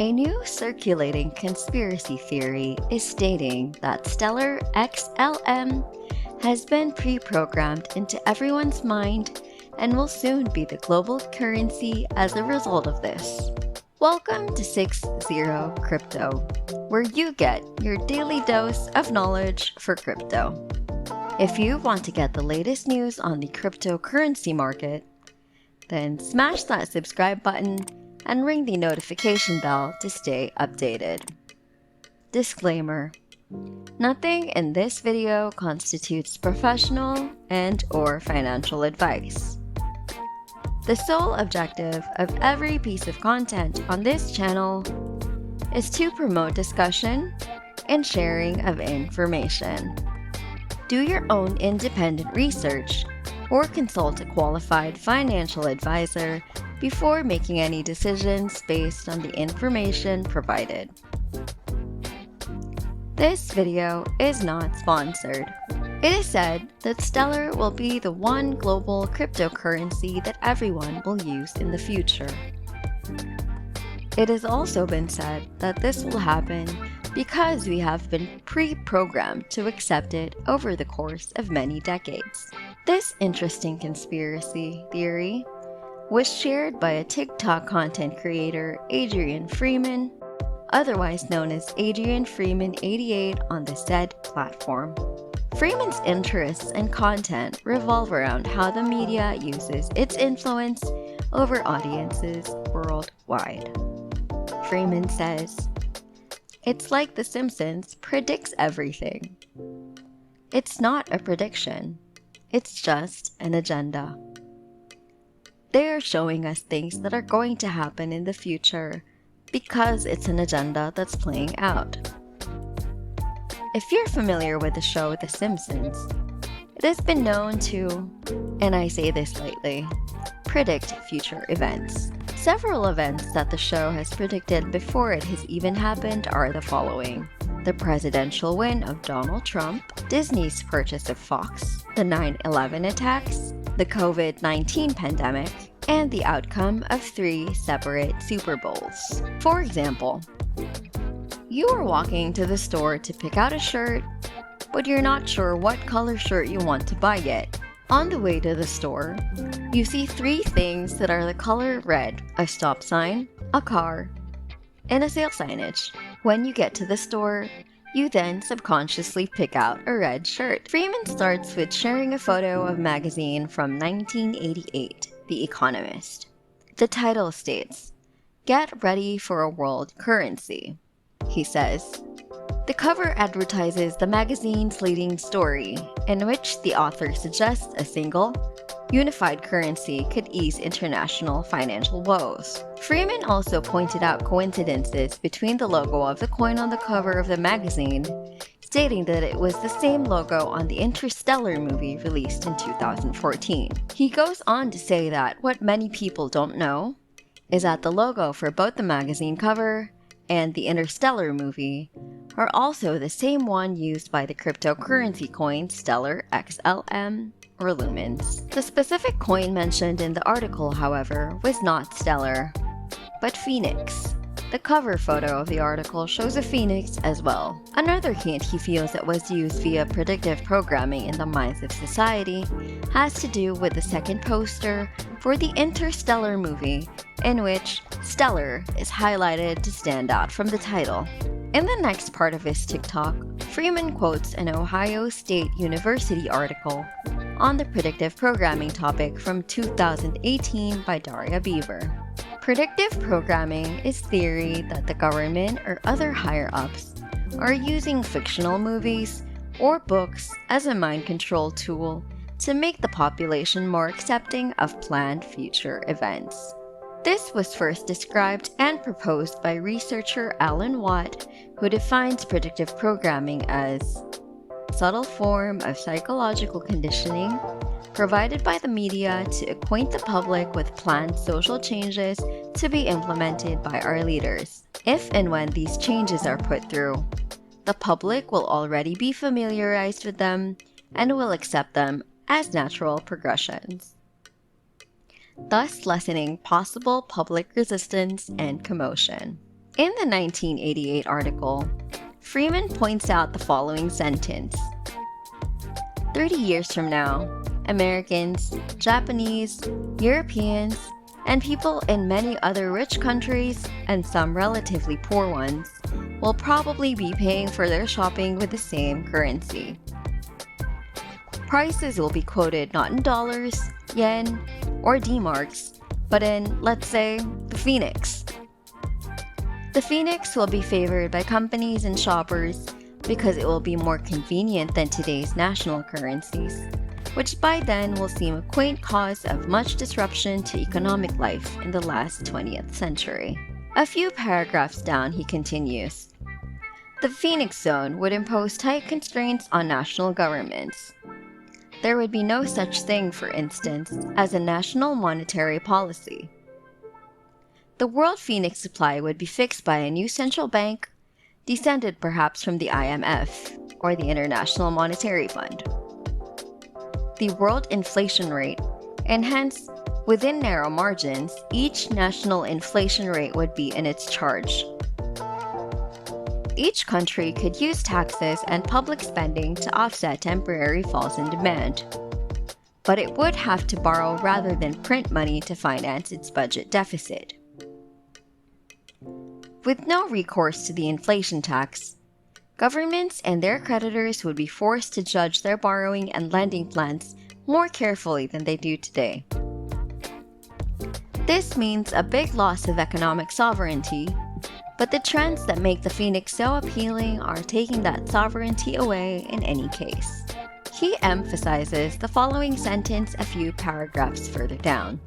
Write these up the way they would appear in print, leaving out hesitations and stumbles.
A new circulating conspiracy theory is stating that Stellar XLM has been pre-programmed into everyone's mind and will soon be the global currency as a result of this. Welcome to 60 Crypto, where you get your daily dose of knowledge for crypto. If you want to get the latest news on the cryptocurrency market, then smash that subscribe button and ring the notification bell to stay updated. Disclaimer: nothing in this video constitutes professional and/or financial advice. The sole objective of every piece of content on this channel is to promote discussion and sharing of information. Do your own independent research or consult a qualified financial advisor before making any decisions based on the information provided. This video is not sponsored. It is said that Stellar will be the one global cryptocurrency that everyone will use in the future. It has also been said that this will happen because we have been pre-programmed to accept it over the course of many decades. This interesting conspiracy theory was shared by a Tiktok content creator, Adrian Freeman, otherwise known as Adrian Freeman 88 on the said platform. Freeman's interests and content revolve around how the media uses its influence over audiences worldwide. Freeman says, "It's like The Simpsons predicts everything. It's not a prediction, it's just an agenda. They are showing us things that are going to happen in the future because it's an agenda that's playing out." If you're familiar with the show The Simpsons, it has been known to, and I say this lightly, predict future events. Several events that the show has predicted before it has even happened are the following: the presidential win of Donald Trump, Disney's purchase of Fox, the 9/11 attacks, the COVID-19 pandemic, and the outcome of 3 separate Super Bowls. For example, you are walking to the store to pick out a shirt, but you're not sure what color shirt you want to buy yet. On the way to the store, you see 3 things that are the color red: a stop sign, a car, and a sale signage. When you get to the store, you then subconsciously pick out a red shirt. Freeman starts with sharing a photo of a magazine from 1988, The Economist. The title states, "Get ready for a world currency." He says, the cover advertises the magazine's leading story, in which the author suggests a single, unified currency could ease international financial woes. Freeman also pointed out coincidences between the logo of the coin on the cover of the magazine, stating that it was the same logo on the Interstellar movie released in 2014. He goes on to say that what many people don't know is that the logo for both the magazine cover and the Interstellar movie are also the same one used by the cryptocurrency coin Stellar XLM or Lumens. The specific coin mentioned in the article, however, was not Stellar, but Phoenix. The cover photo of the article shows a phoenix as well. Another hint he feels that was used via predictive programming in the minds of society has to do with the second poster for the Interstellar movie, in which Stellar is highlighted to stand out from the title. In the next part of his TikTok, Freeman quotes an Ohio State University article on the predictive programming topic from 2018 by Daria Beaver. Predictive programming is theory that the government or other higher-ups are using fictional movies or books as a mind control tool to make the population more accepting of planned future events. This was first described and proposed by researcher Alan Watt, who defines predictive programming as a subtle form of psychological conditioning provided by the media to acquaint the public with planned social changes to be implemented by our leaders. If and when these changes are put through, the public will already be familiarized with them and will accept them as natural progressions, thus lessening possible public resistance and commotion. In the 1988 article, Freeman points out the following sentence: 30 years from now, Americans, Japanese, Europeans, and people in many other rich countries and some relatively poor ones will probably be paying for their shopping with the same currency. Prices will be quoted not in dollars, yen, or D-marks, but in, let's say, the Phoenix. The Phoenix will be favored by companies and shoppers because it will be more convenient than today's national currencies, which by then will seem a quaint cause of much disruption to economic life in the last 20th century. A few paragraphs down, he continues, the Phoenix Zone would impose tight constraints on national governments. There would be no such thing, for instance, as a national monetary policy. The world Phoenix supply would be fixed by a new central bank, descended perhaps from the IMF, or the International Monetary Fund. The world inflation rate, and hence, within narrow margins, each national inflation rate would be in its charge. Each country could use taxes and public spending to offset temporary falls in demand. But it would have to borrow rather than print money to finance its budget deficit. With no recourse to the inflation tax, governments and their creditors would be forced to judge their borrowing and lending plans more carefully than they do today. This means a big loss of economic sovereignty, but the trends that make the Phoenix so appealing are taking that sovereignty away in any case. He emphasizes the following sentence a few paragraphs further down.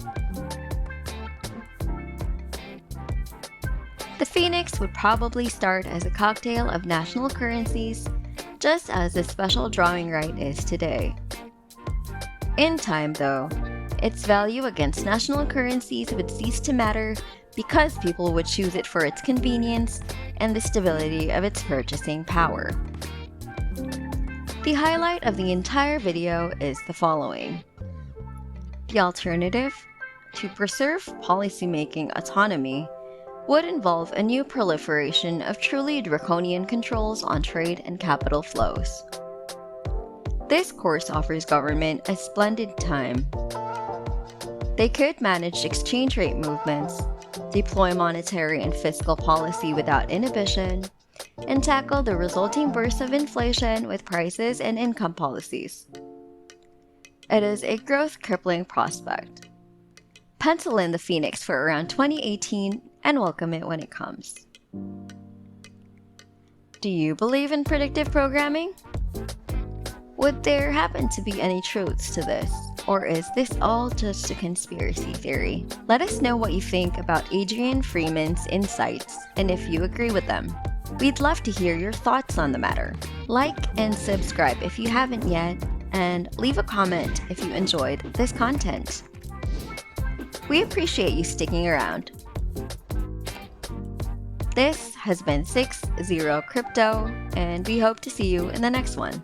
The Phoenix would probably start as a cocktail of national currencies, just as the special drawing right is today. In time, though, its value against national currencies would cease to matter because people would choose it for its convenience and the stability of its purchasing power. The highlight of the entire video is the following. The alternative, to preserve policymaking autonomy, would involve a new proliferation of truly draconian controls on trade and capital flows. This course offers government a splendid time. They could manage exchange rate movements, deploy monetary and fiscal policy without inhibition, and tackle the resulting bursts of inflation with prices and income policies. It is a growth-crippling prospect. Pencil in the Phoenix for around 2018 and welcome it when it comes. Do you believe in predictive programming? Would there happen to be any truths to this? Or is this all just a conspiracy theory? Let us know what you think about Adrian Freeman's insights and if you agree with them. We'd love to hear your thoughts on the matter. Like and subscribe if you haven't yet, and leave a comment if you enjoyed this content. We appreciate you sticking around. This has been 60 Crypto, and we hope to see you in the next one.